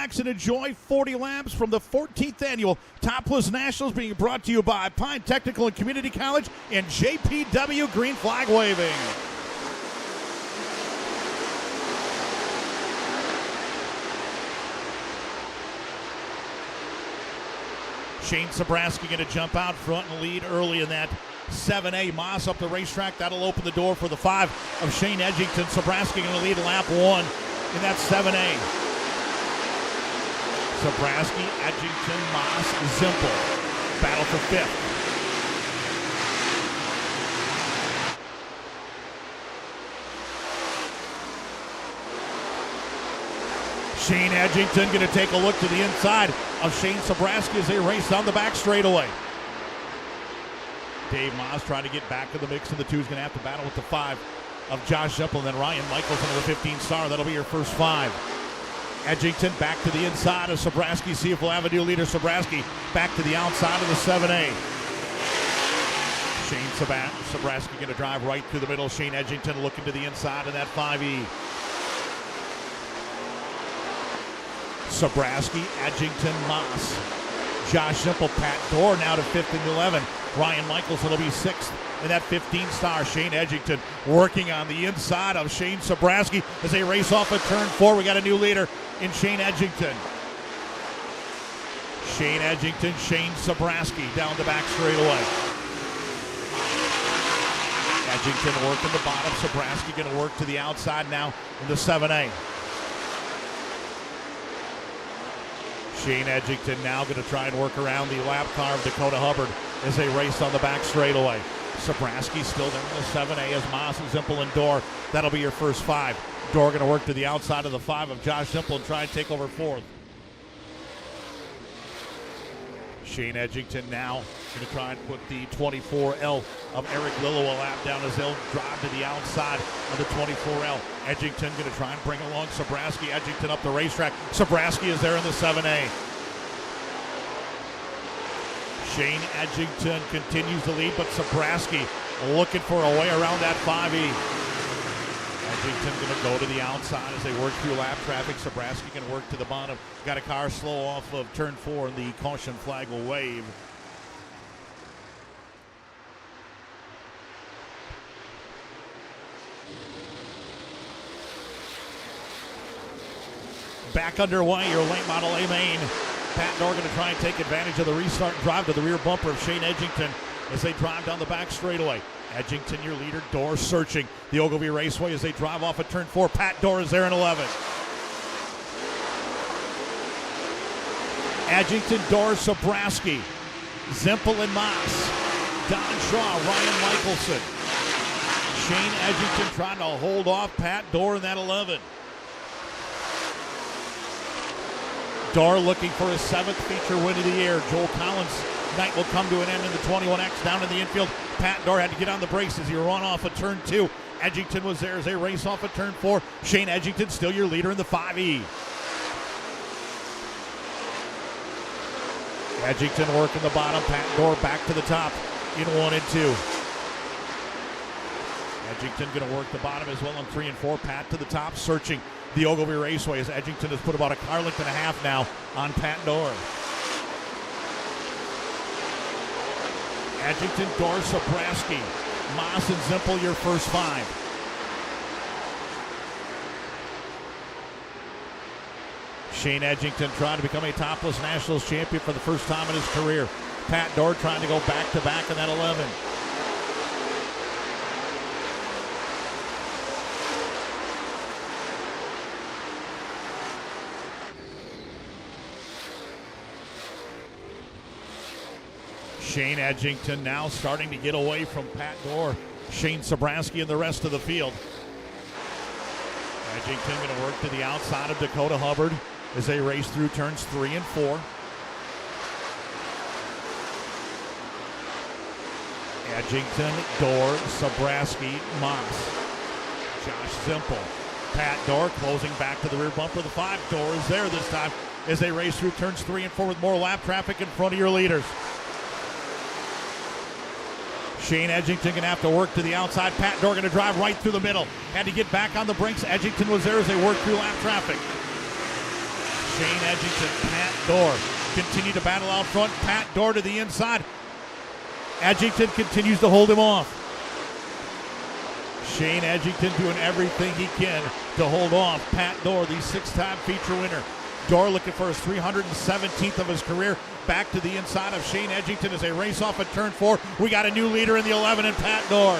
relax, and enjoy 40 laps from the 14th annual Topless Nationals, being brought to you by Pine Technical and Community College and JPW Green Flag Waving. Shane Sabraski going to jump out front and lead early in that 7A. Moss up the racetrack. That'll open the door for the 5 of Shane Edginton. Sabraski going to lead lap 1 in that 7A. Sabraski, Edginton, Moss, Zimpel. Battle for 5th. Shane Edginton going to take a look to the inside of Shane Sabraski as they race down the back straightaway. Dave Moss trying to get back to the mix, and the 2 is going to have to battle with the 5 of Josh Zimpel, and then Ryan Michaels into the 15 star. That'll be your first 5. Edginton back to the inside of Sabraski. See if we'll have a new leader. Sabraski back to the outside of the 7A. Shane Sabraski going to drive right through the middle. Shane Edginton looking to the inside of that 5E. Sabraski, Edginton, Moss. Josh Zimpel, Pat Doar now to 5th and 11. Ryan Michaels will be 6th in that 15 star. Shane Edginton working on the inside of Shane Sabraski as they race off at turn 4. We got a new leader in Shane Edginton. Shane Edginton, Shane Sabraski down the back straightaway. Edginton working the bottom. Sabraski going to work to the outside now in the 7A. Shane Edginton now going to try and work around the lap car of Dakota Hubbard as they race on the back straightaway. Sabraski still there in the 7A as Moss, Zimpel, and Doar. That'll be your first 5. Doar going to work to the outside of the 5 of Josh Zimpel and try and take over 4th. Shane Edginton now going to try and put the 24L of Eric Lillo a lap down as they'll drive to the outside of the 24L. Edginton going to try and bring along Sabraski. Edginton up the racetrack. Sabraski is there in the 7A. Shane Edginton continues to lead, but Sabraski looking for a way around that 5E. Edginton going to go to the outside as they work through lap traffic. Sabraski going to work to the bottom. Got a car slow off of turn 4, and the caution flag will wave. Back underway, your late Model A main. Pat Doar going to try and take advantage of the restart and drive to the rear bumper of Shane Edginton as they drive down the back straightaway. Edginton, your leader. Doar searching the Ogilvie Raceway as they drive off at turn 4. Pat Doar is there in 11. Edginton, Doar, Sabraski, Zimpel and Moss, Don Shaw, Ryan Michelson. Shane Edginton trying to hold off Pat Doar in that 11. Doar looking for his 7th feature win of the year. Joel Collins' night will come to an end in the 21X down in the infield. Pat Doar had to get on the brakes as he run off at turn 2. Edginton was there as they race off at turn 4. Shane Edginton still your leader in the 5E. Edginton working the bottom. Pat Doar back to the top in 1 and 2. Edginton going to work the bottom as well on 3 and 4. Pat to the top, searching the Ogilvie Raceway as Edginton has put about a car length and a half now on Pat Doar. Edginton, Doar, Sabraski, Moss, and Zimpel, your first 5. Shane Edginton trying to become a Topless Nationals champion for the first time in his career. Pat Doar trying to go back-to-back in that 11. Shane Edginton now starting to get away from Pat Doar, Shane Sabraski, and the rest of the field. Edginton going to work to the outside of Dakota Hubbard as they race through turns 3 and 4. Edginton, Doar, Sabraski, Moss, Josh Zimpel, Pat Doar closing back to the rear bumper of the 5. Doar is there this time as they race through turns 3 and 4 with more lap traffic in front of your leaders. Shane Edginton going to have to work to the outside. Pat Doar going to drive right through the middle. Had to get back on the brakes. Edginton was there as they worked through lap traffic. Shane Edginton, Pat Doar continue to battle out front. Pat Doar to the inside. Edginton continues to hold him off. Shane Edginton doing everything he can to hold off Pat Doar, the 6-time feature winner. Doar looking for his 317th of his career. Back to the inside of Shane Edginton as they race off at turn 4. We got a new leader in the 11 and Pat Doar.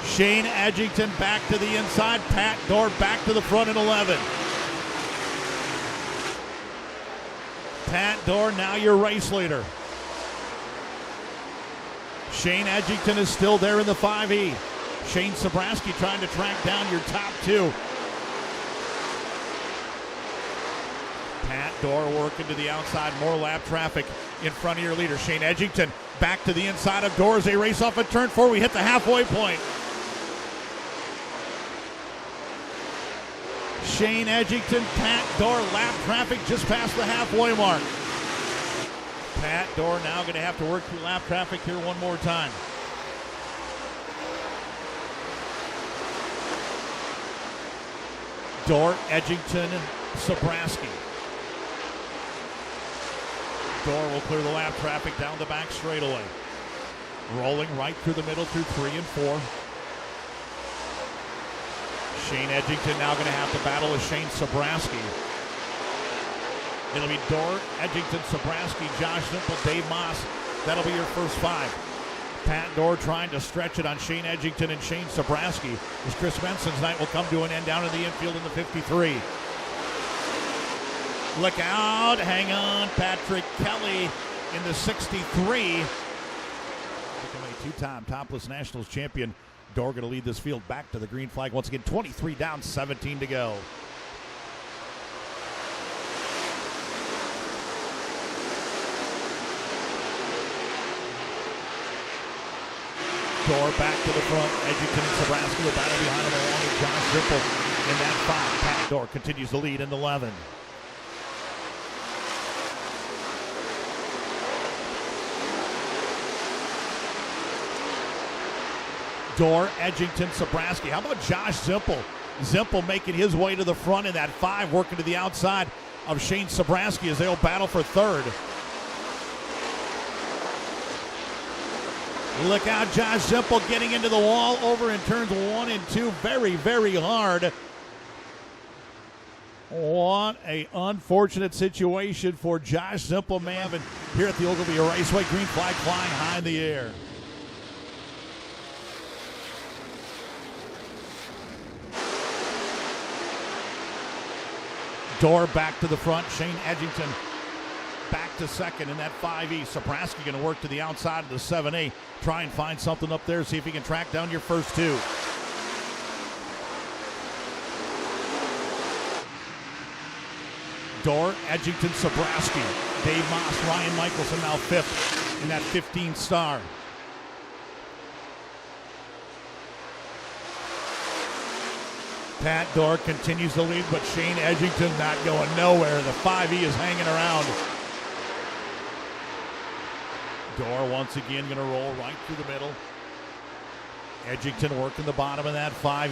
Shane Edginton back to the inside. Pat Doar back to the front in 11. Pat Doar now your race leader. Shane Edginton is still there in the 5E. Shane Sabraski trying to track down your top 2. Pat Doar working to the outside. More lap traffic in front of your leader. Shane Edginton back to the inside of Doar as they race off at turn 4. We hit the halfway point. Shane Edginton, Pat Doar, lap traffic just past the halfway mark. Pat Doar now going to have to work through lap traffic here one more time. Doar, Edginton, Sabraski. Doar will clear the lap traffic down the back straightaway. Rolling right through the middle through 3 and 4. Shane Edginton now going to have to battle with Shane Sabraski. It'll be Doar, Edginton, Sabraski, Josh Simple, Dave Moss. That'll be your first 5. Pat Doar trying to stretch it on Shane Edginton and Shane Sabraski as Chris Benson's night will come to an end down in the infield in the 53. Look out, hang on, Patrick Kelly in the 63. Becoming a 2-time Topless Nationals champion. Doar going to lead this field back to the green flag once again. 23 down, 17 to go. Doar back to the front. Edginton and Sabraski will battle behind him along with Josh Simple in that 5. Pat Doar continues to lead in 11. Doar, Edginton, Sabraski. How about Josh Simple? Simple making his way to the front in that 5, working to the outside of Shane Sabraski as they'll battle for 3rd. Look out, Josh Simple getting into the wall over in turns 1 and 2. Very, very hard. What a unfortunate situation for Josh Simple, man. And here at the Ogilvie Raceway, green flag flying high in the air. Doar back to the front. Shane Edginton back to 2nd in that 5E. Sabraski going to work to the outside of the 7A. Try and find something up there. See if he can track down your first 2. Doar, Edginton, Sabraski. Dave Moss, Ryan Michelson now 5th in that 15 star. Pat Doar continues to lead, but Shane Edginton not going nowhere. The 5E is hanging around. Doar once again going to roll right through the middle. Edginton working the bottom of that 5E.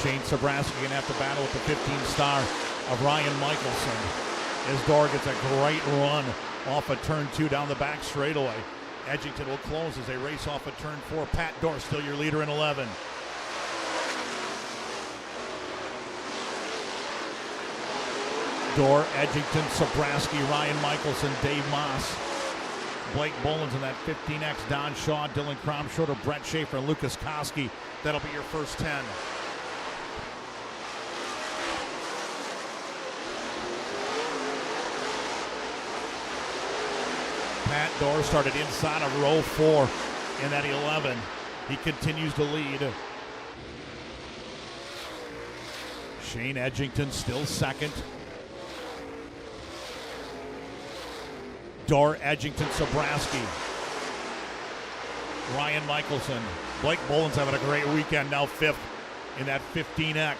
Shane Sabraski going to have to battle with the 15 star of Ryan Michelson as Doar gets a great run off of turn 2 down the back straightaway. Edginton will close as they race off of turn 4. Pat Doar still your leader in 11. Doar, Edginton, Sabraski, Ryan Michelson, Dave Moss, Blake Bolins in that 15X, Don Shaw, Dylan Cromshorter, Brett Schaefer, and Lucas Koski. That'll be your first 10. Pat Doar started inside of row 4 in that 11. He continues to lead. Shane Edginton still 2nd. Doar, Edginton, Sabraski. Ryan Michelson. Blake Bolins having a great weekend, now 5th in that 15X.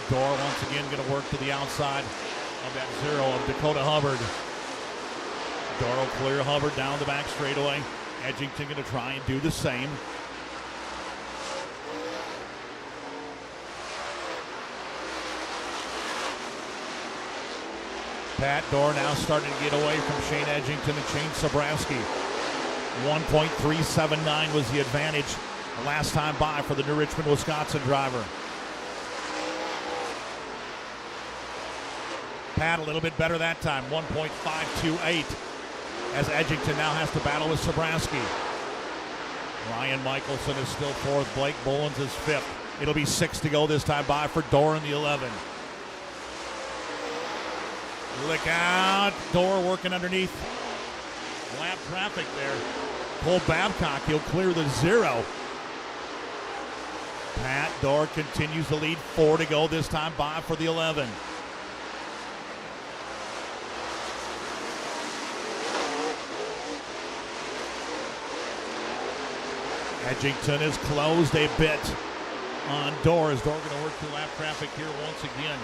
Doar once again going to work to the outside of that 0 of Dakota Hubbard. Doar will clear Hubbard down the back straightaway. Edginton going to try and do the same. Pat Doar now starting to get away from Shane Edginton and Shane Sabraski. 1.379 was the advantage the last time by for the New Richmond, Wisconsin driver. Pat a little bit better that time, 1.528, as Edginton now has to battle with Sabraski. Ryan Michelson is still fourth. Blake Bullens is fifth. It'll be 6 to go this time by for Doar in the 11. Look out. Doar working underneath lap traffic there. Cole Babcock, he'll clear the 0. Pat Doar continues to lead. 4 to go this time by for the 11. Edginton is closed a bit on Doar. Is Doar going to work through lap traffic here once again?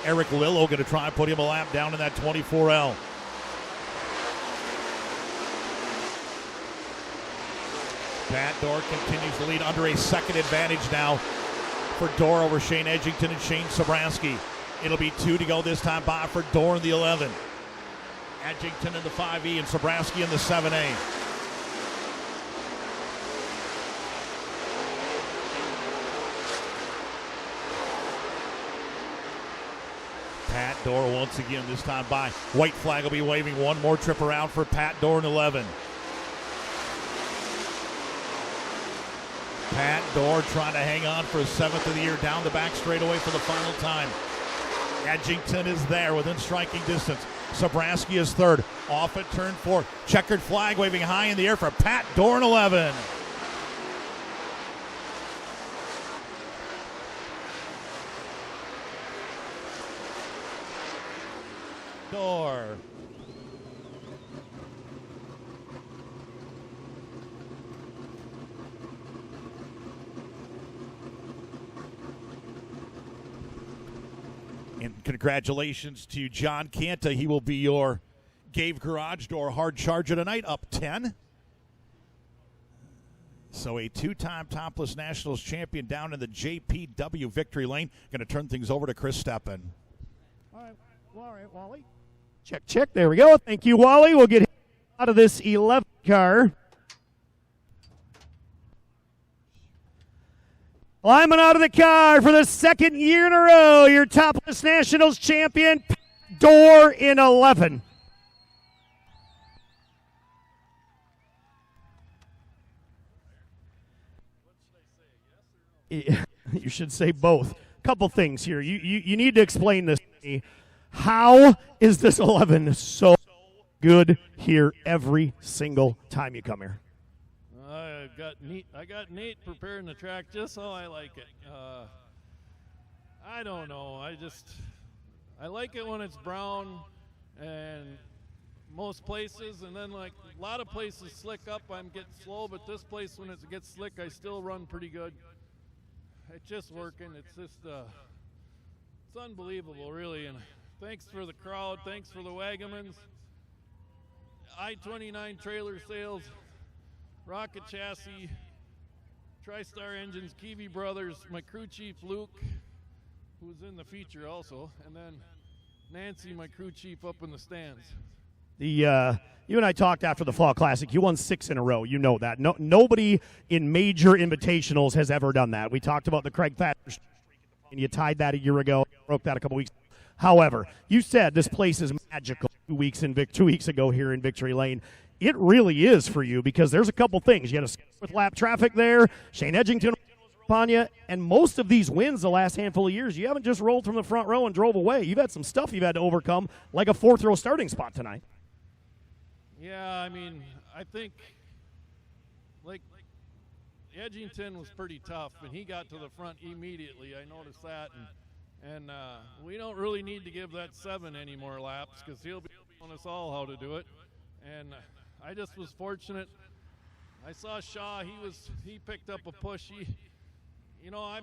Eric Lillo going to try and put him a lap down in that 24L. Pat Doar continues to lead under a second advantage now for Doar over Shane Edginton and Shane Sabraski. It'll be 2 to go this time by for Doar in the 11. Edginton in the 5E and Sabraski in the 7A. Pat Doar once again, this time by. White flag will be waving. One more trip around for Pat Doar in 11. Pat Doar trying to hang on for his 7th of the year down the back straightaway for the final time. Edginton is there within striking distance. Sabraski is third. Off at turn 4. Checkered flag waving high in the air for Pat Doar in 11. Doar. And congratulations to John Canta. He will be your Gave Garage Door hard charger tonight, up 10. So a 2-time Topless Nationals champion down in the JPW victory lane. Going to turn things over to Chris Steppen. All right, Wally. Check. There we go. Thank you, Wally. We'll get out of this 11 car. Climbing out of the car for the second year in a row, your Topless Nationals champion, Doar in 11. You should say both. Couple things here. You need to explain this to me. How is this 11 so good here every single time you come here? I got Nate preparing the track just how I like it. I don't know. I like it when it's brown and most places, and then like a lot of places slick up, I'm getting slow, but this place when it gets slick, I still run pretty good. It's just working. It's just it's unbelievable, really. And thanks for the crowd. Thanks for the Wagamans. I-29 trailer sales, Rocket Chassis, TriStar Engines, Kiwi Brothers, my crew chief Luke, who's in the feature also, and then Nancy, my crew chief, up in the stands. You and I talked after the Fall Classic. You won 6 in a row. You know that. Nobody in major invitationals has ever done that. We talked about the Craig Thatcher streak, and you tied that a year ago, broke that a couple weeks ago. However, you said this place is magical 2 weeks ago here in Victory Lane. It really is for you because there's a couple things. You had a with lap traffic there. Shane Edginton was upon you, and most of these wins the last handful of years, you haven't just rolled from the front row and drove away. You've had some stuff you've had to overcome, like a 4th row starting spot tonight. Yeah, I mean, I think like Edginton was pretty tough, and he got to the front immediately. I noticed that, and we don't really need to give that 7 any more laps because he'll be showing us all how to do it. And I just was fortunate. I saw Shaw. He picked up a push. I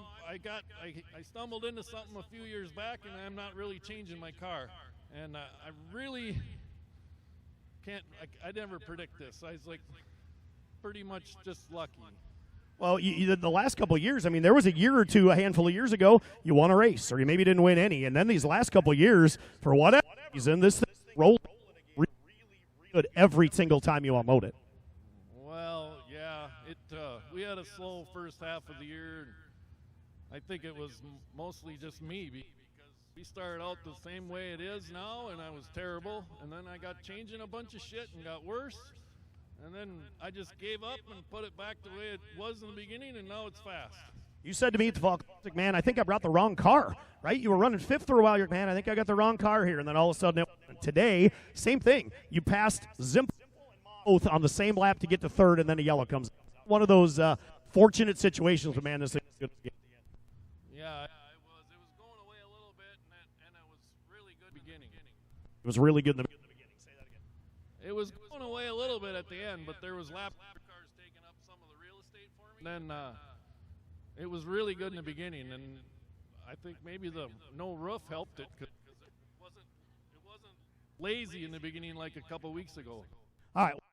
stumbled into something a few years back, and I'm not really changing my car. And I really can't. I never predict this. I was like pretty much just lucky. Well, the last couple of years, I mean, there was a year or two, a handful of years ago, you won a race, or you maybe didn't win any. And then these last couple of years, for whatever reason, this thing rolling really, really good every single time you unload it. Well, yeah, we had a slow first half of the year. And I think it was mostly just me because we started out the same way it is now, and I was terrible. And then I got changing a bunch of shit and got worse. And then I just gave up and put it back the way it was in the beginning, and now it's fast. You said to me at the Fall Classic, man, I think I brought the wrong car, right? You were running fifth for a while. You're, man, I think I got the wrong car here. And then all of a sudden, today, same thing. You passed Zimple both on the same lap to get to third, and then a yellow comes. One of those fortunate situations, but man, this thing is good. Yeah, it was going away a little bit, and it was really good beginning. It was really good in the beginning. Say that again. It was going away a little bit at the end, but there was lap cars taking up some of the real estate for me. And then it was really good in the beginning, and I think maybe the no roof helped it because it wasn't lazy in the beginning like a couple weeks ago. All right.